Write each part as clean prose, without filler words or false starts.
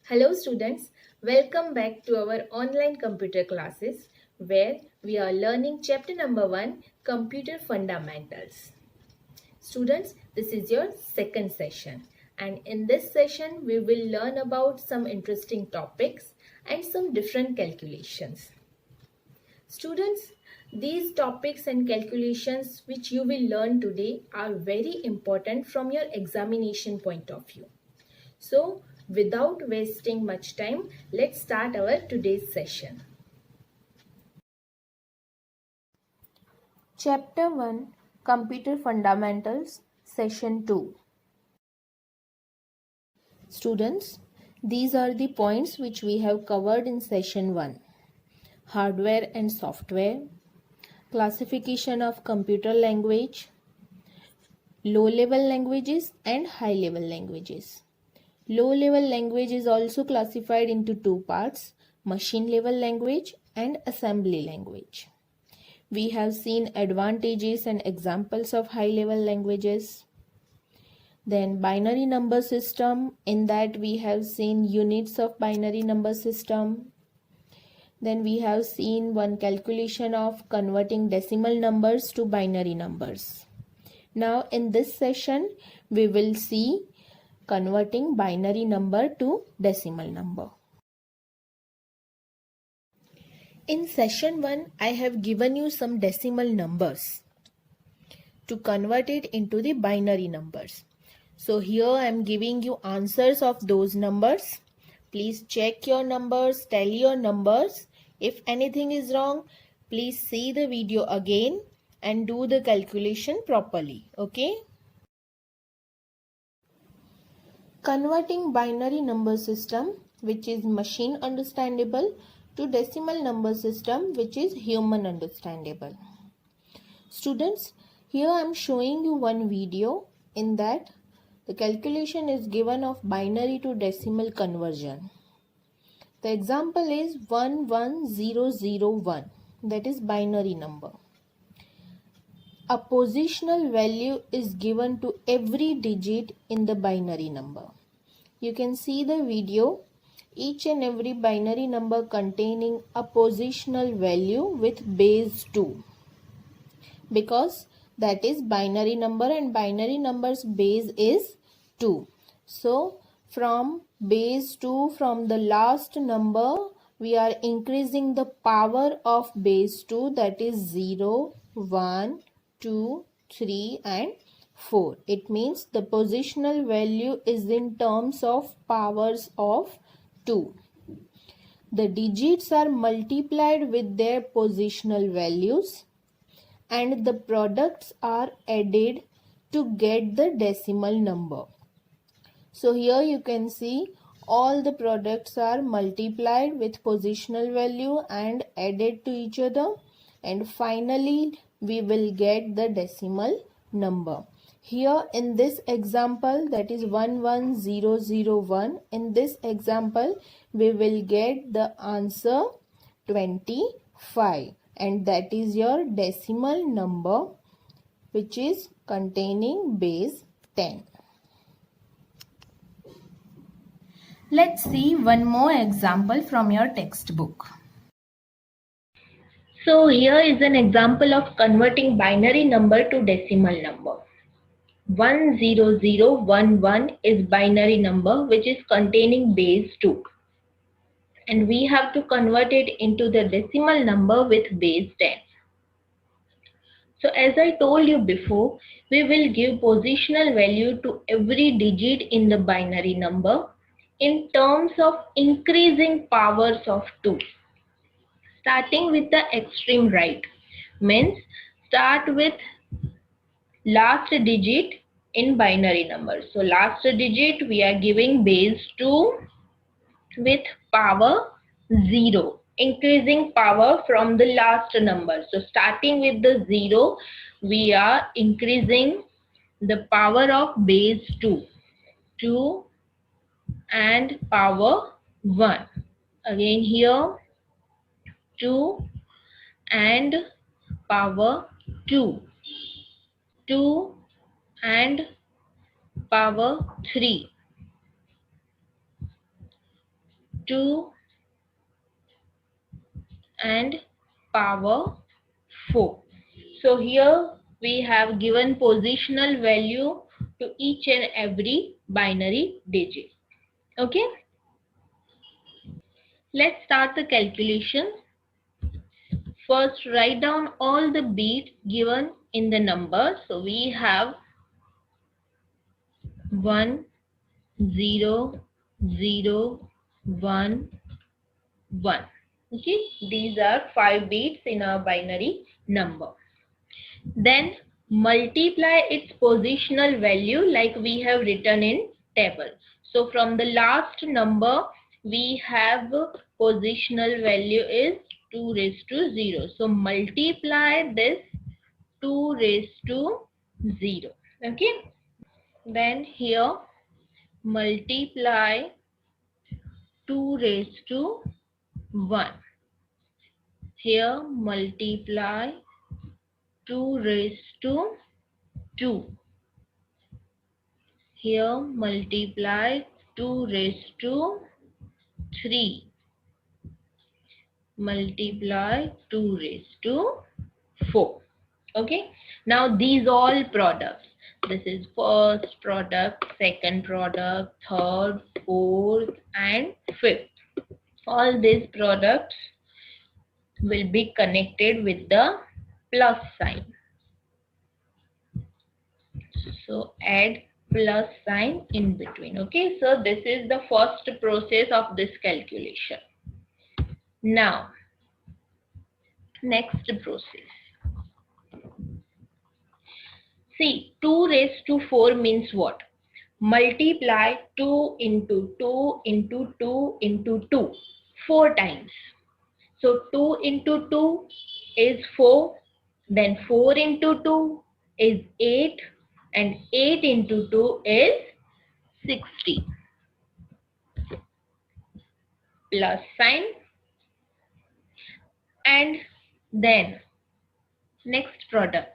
Hello students, welcome back to our online computer classes where we are learning chapter number 1, Computer Fundamentals. Students, this is your second session and in this session we will learn about some interesting topics and some different calculations. Students, these topics and calculations which you will learn today are very important from your examination point of view. So, without wasting much time, let's start our today's session. Chapter 1, Computer Fundamentals, Session 2. Students, these are the points which we have covered in Session 1. Hardware and software, classification of computer language, low-level languages and high-level languages. Low-level language is also classified into two parts, machine-level language and assembly language. We have seen advantages and examples of high-level languages. Then binary number system, in that we have seen units of binary number system. Then we have seen one calculation of converting decimal numbers to binary numbers. Now in this session, we will see converting binary number to decimal number. In session 1, I have given you some decimal numbers to convert it into the binary numbers. So here I am giving you answers of those numbers. Please check your numbers, tally your numbers. If anything is wrong, please see the video again and do the calculation properly. Okay? Converting binary number system, which is machine understandable, to decimal number system, which is human understandable. Students, here I am showing you one video. In that the calculation is given of binary to decimal conversion. The example is 11001, that is binary number. A positional value is given to every digit in the binary number. You can see the video. Each and every binary number containing a positional value with base 2. Because that is binary number and binary numbers base is 2. So from base 2, from the last number, we are increasing the power of base 2, that is 0, 1, 2, 3 and 4. It means the positional value is in terms of powers of 2. The digits are multiplied with their positional values and the products are added to get the decimal number. So here you can see all the products are multiplied with positional value and added to each other, and finally we will get the decimal number. Here in this example, that is 11001, in this example we will get the answer 25. And that is your decimal number, which is containing base 10. Let's see one more example from your textbook. So here is an example of converting binary number to decimal number. 10011 is binary number which is containing base 2. And we have to convert it into the decimal number with base 10. So as I told you before, we will give positional value to every digit in the binary number in terms of increasing powers of 2. Starting with the extreme right means start with last digit in binary number. So last digit we are giving base 2 with power 0, increasing power from the last number. So starting with the 0, we are increasing the power of base 2, 2 and power 1. Again here 2 and power 2, 2 and power 3, 2 and power 4. So here we have given positional value to each and every binary digit. Okay, let's start the calculation. First, write down all the bits given in the number. So we have 1, 0, 0, 1, 1. Okay, these are 5 bits in our binary number. Then multiply its positional value like we have written in table. So from the last number we have positional value is 2 raised to 0. So multiply this 2 raised to 0. Okay. Then here multiply 2 raised to 1. Here multiply 2 raised to 2. Here multiply 2 raised to 3. Multiply 2 raised to 4. Okay. Now these all products. This is first product, second product, third, fourth and fifth. All these products will be connected with the plus sign. So add plus sign in between. Okay, so this is the first process of this calculation. Now next process. See, 2 raised to 4 means what? Multiply 2 into 2 into 2 into 2 4 times. So 2 into 2 is 4, then 4 into 2 is 8 and 8 into 2 is 60. Plus sign and then next product.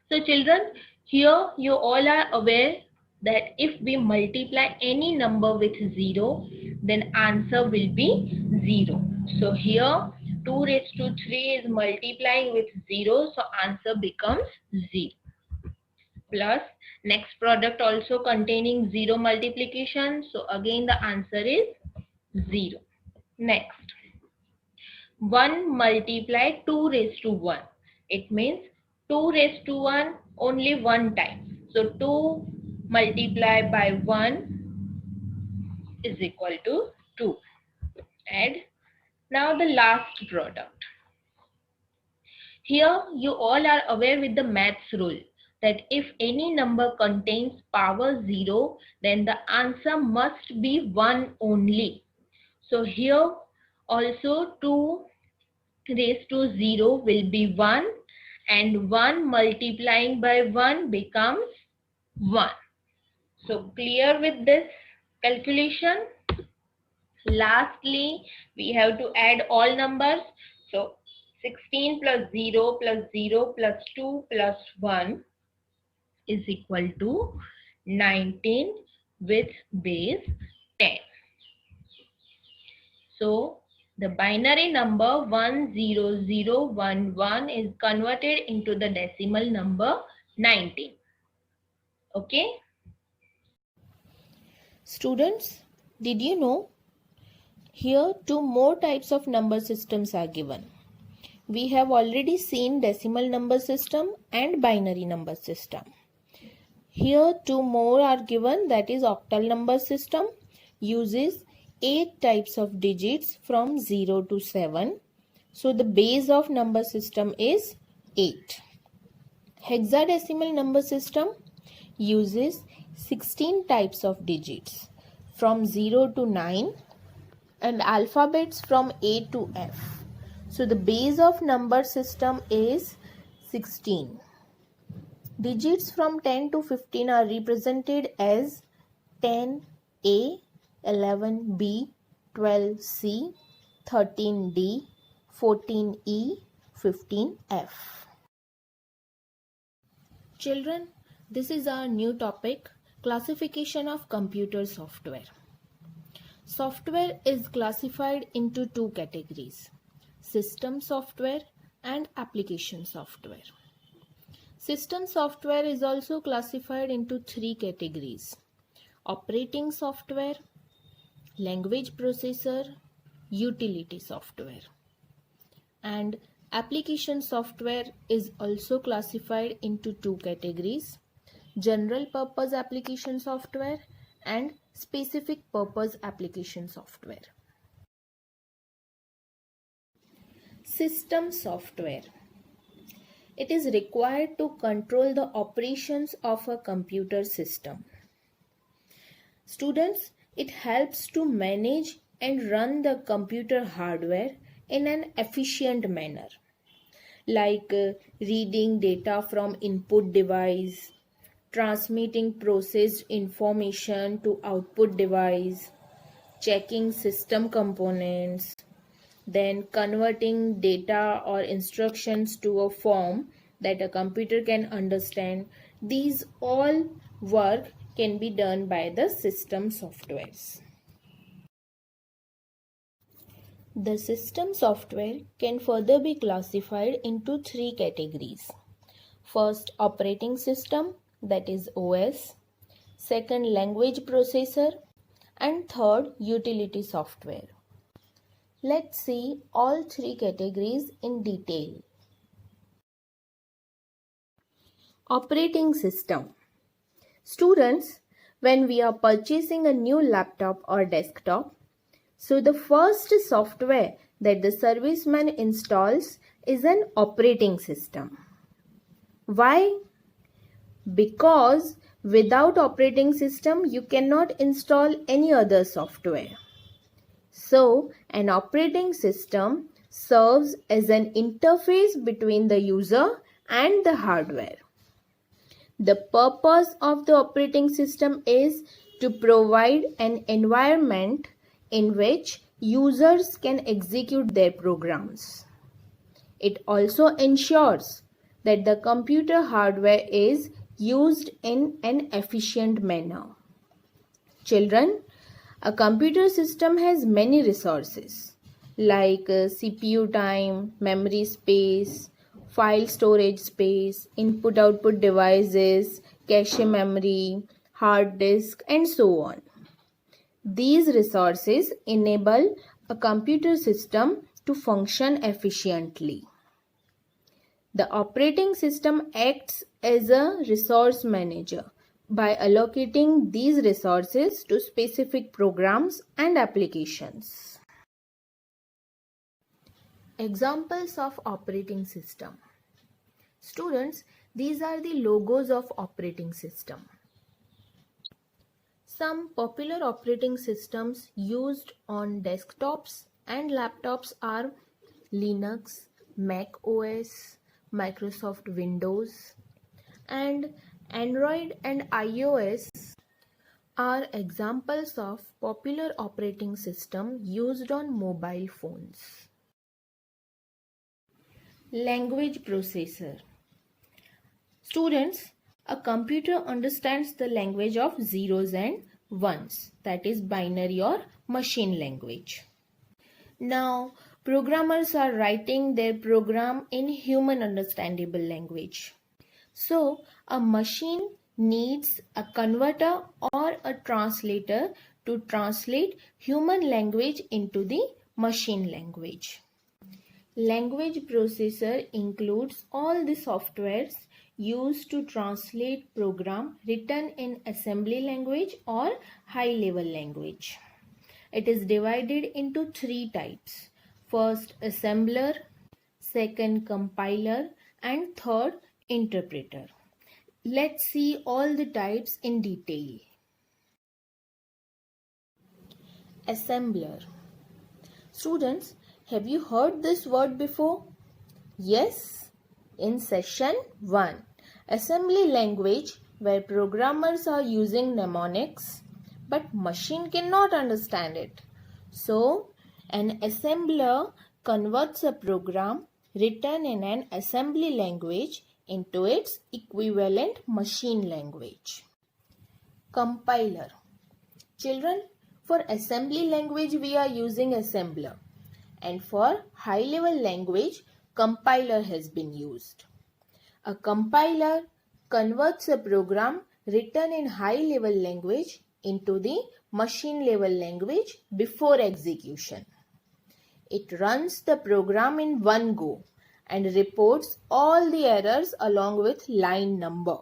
So children, here you all are aware that if we multiply any number with 0, then answer will be 0. So here 2 raised to 3 is multiplying with 0, so answer becomes 0. Plus next product also containing 0 multiplication, so again the answer is 0. Next, 1 multiply 2 raised to 1. It means 2 raised to 1 only one time. So 2 multiplied by 1 is equal to 2. Add. Now the last product. Here you all are aware with the maths rule that if any number contains power 0, then the answer must be 1 only. So here also 2 raised to 0 will be 1 and 1 multiplying by 1 becomes 1. So clear with this calculation? Lastly, we have to add all numbers. So 16 plus 0 plus 0 plus 2 plus 1 is equal to 19 with base 10. So the binary number 10011 is converted into the decimal number 19. Okay? Students, did you know? Here two more types of number systems are given. We have already seen decimal number system and binary number system. Here two more are given, that is octal number system uses 8 types of digits from 0 to 7. So the base of number system is 8. Hexadecimal number system uses 16 types of digits from 0 to 9 and alphabets from A to F. So the base of number system is 16. Digits from 10 to 15 are represented as 10A, 11B, 12C, 13D, 14E, 15F. Children, this is our new topic, classification of computer software. Software is classified into two categories: system software and application software. System software is also classified into three categories: operating software, language processor, utility software. And application software is also classified into two categories: general purpose application software and specific purpose application software. System software. It is required to control the operations of a computer system. Students, it helps to manage and run the computer hardware in an efficient manner, like reading data from input device, transmitting processed information to output device, checking system components, then converting data or instructions to a form that a computer can understand. These all work can be done by the system softwares. The system software can further be classified into three categories. First, operating system, that is OS. Second, language processor. And third, utility software. Let's see all three categories in detail. Operating system. Students, when we are purchasing a new laptop or desktop, so the first software that the serviceman installs is an operating system. Why? Because without operating system, you cannot install any other software. So, an operating system serves as an interface between the user and the hardware. The purpose of the operating system is to provide an environment in which users can execute their programs. It also ensures that the computer hardware is used in an efficient manner. Children, a computer system has many resources like CPU time, memory space, file storage space, input-output devices, cache memory, hard disk, and so on. These resources enable a computer system to function efficiently. The operating system acts as a resource manager by allocating these resources to specific programs and applications. Examples of operating system. Students, these are the logos of operating system. Some popular operating systems used on desktops and laptops are Linux, Mac OS, Microsoft Windows, and Android and iOS are examples of popular operating system used on mobile phones. Language processor. Students, a computer understands the language of zeros and ones, that is binary or machine language. Now, programmers are writing their program in human understandable language. So, a machine needs a converter or a translator to translate human language into the machine language. Language processor includes all the softwares used to translate program written in assembly language or high-level language. It is divided into three types. First, assembler, second, compiler, and third, interpreter. Let's see all the types in detail. Assembler. Students, have you heard this word before? Yes, in session 1. Assembly language where programmers are using mnemonics but machine cannot understand it. So, an assembler converts a program written in an assembly language into its equivalent machine language. Compiler. Children, For assembly language, we are using assembler. And for high level language, compiler has been used. A compiler converts a program written in high level language into the machine level language before execution. It runs the program in one go and reports all the errors along with line number.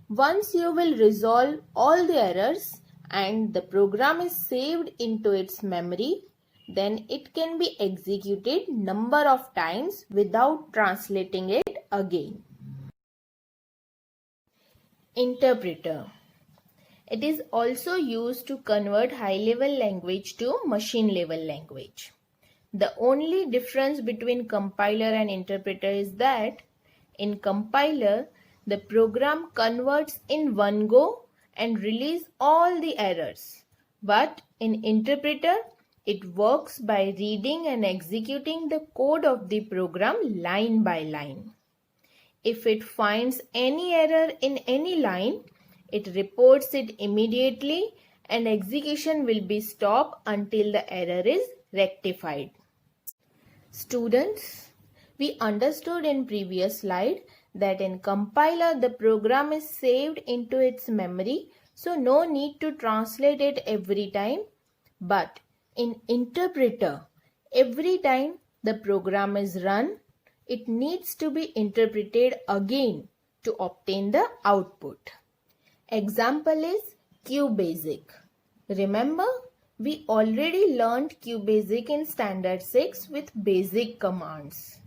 Once you will resolve all the errors and the program is saved into its memory, then it can be executed number of times without translating it again. Interpreter. It is also used to convert high-level language to machine-level language. The only difference between compiler and interpreter is that in compiler, the program converts in one go and releases all the errors. But in interpreter, it works by reading and executing the code of the program line by line. If it finds any error in any line, it reports it immediately and execution will be stopped until the error is rectified. Students, we understood in previous slide that in compiler the program is saved into its memory, so no need to translate it every time. But in interpreter, every time the program is run, it needs to be interpreted again to obtain the output. Example is QBasic. Remember, we already learned QBasic in Standard 6 with basic commands.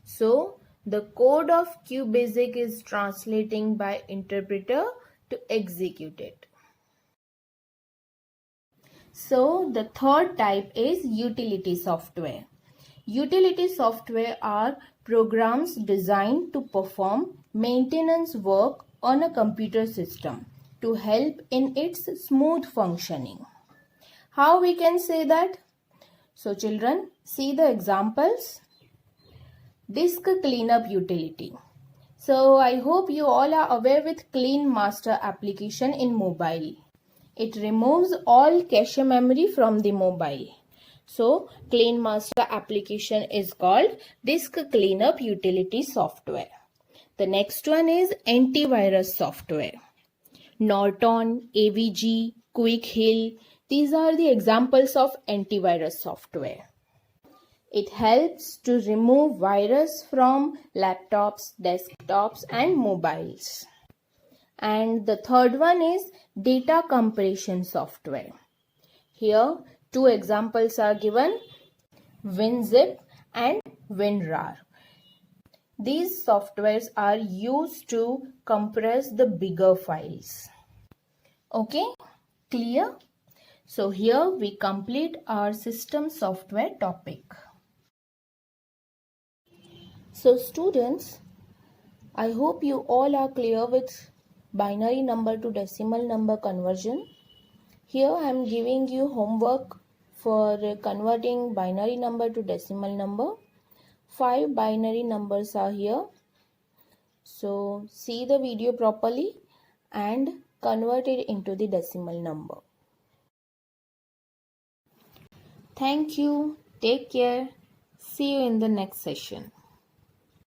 So, the code of QBasic is translating by interpreter to execute it. So, the third type is utility software. Utility software are programs designed to perform maintenance work on a computer system to help in its smooth functioning. How we can say that? So children, see the examples. Disk cleanup utility. So I hope you all are aware with Clean Master application in mobile. It removes all cache memory from the mobile. So Clean Master application is called Disk Cleanup Utility Software. The next one is antivirus software. Norton, AVG, Quick Heal, these are the examples of antivirus software. It helps to remove virus from laptops, desktops and mobiles. And the third one is data compression software. Here two examples are given, WinZip and WinRAR. These softwares are used to compress the bigger files. Okay, clear? So here we complete our system software topic. So students, I hope you all are clear with binary number to decimal number conversion. Here I am giving you homework for converting binary number to decimal number. 5 binary numbers are here. So see the video properly and convert it into the decimal number. Thank you. Take care. See you in the next session.